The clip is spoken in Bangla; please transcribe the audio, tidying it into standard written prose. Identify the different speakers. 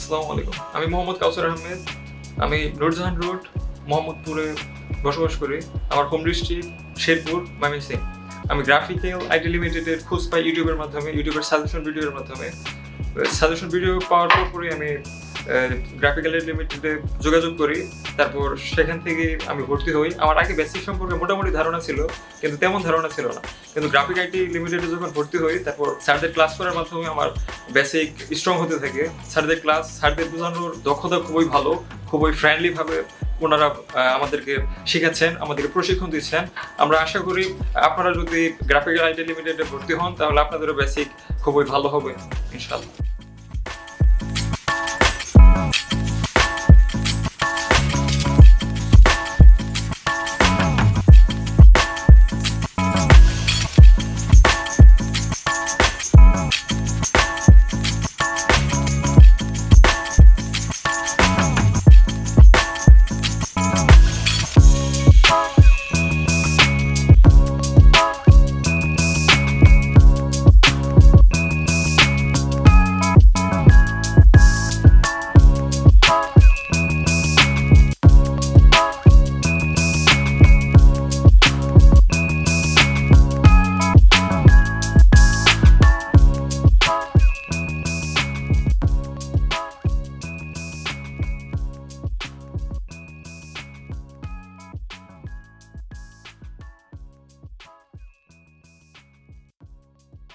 Speaker 1: আসসালামু আলাইকুম। আমি মোহাম্মদ কাউসার আহমেদ। আমি নুরজাহান রোড, মোহাম্মদপুরে বসবাস করি। আমার হোম ডিস্ট্রিক্ট শেরপুর, ময়মনসিংহ। আমি গ্রাফিক্যাল আইটি লিমিটেডের খোঁজ পাই ইউটিউবের মাধ্যমে, ইউটিউবের সাজেশন ভিডিওর মাধ্যমে। সাজেশন ভিডিও পাওয়ার পরই আমি গ্রাফিক্যাল আইটি লিমিটেডে যোগাযোগ করি। তারপর সেখান থেকে আমি ভর্তি হই। আমার আগে বেসিক সম্পর্কে মোটামুটি ধারণা ছিল, কিন্তু তেমন ধারণা ছিল না। কিন্তু গ্রাফিক আইটি লিমিটেডে যখন ভর্তি হই, তারপর স্যারদের ক্লাস করার মাধ্যমে আমার বেসিক স্ট্রং হতে থাকে। স্যারদের বোঝানোর দক্ষতা খুবই ভালো, খুবই ফ্রেন্ডলিভাবে ওনারা আমাদেরকে শেখাচ্ছেন, আমাদেরকে প্রশিক্ষণ দিচ্ছেন। আমরা আশা করি আপনারা যদি গ্রাফিক্যাল আইটি লিমিটেডে ভর্তি হন, তাহলে আপনাদেরও বেসিক খুবই ভালো হবে ইনশাআল্লাহ।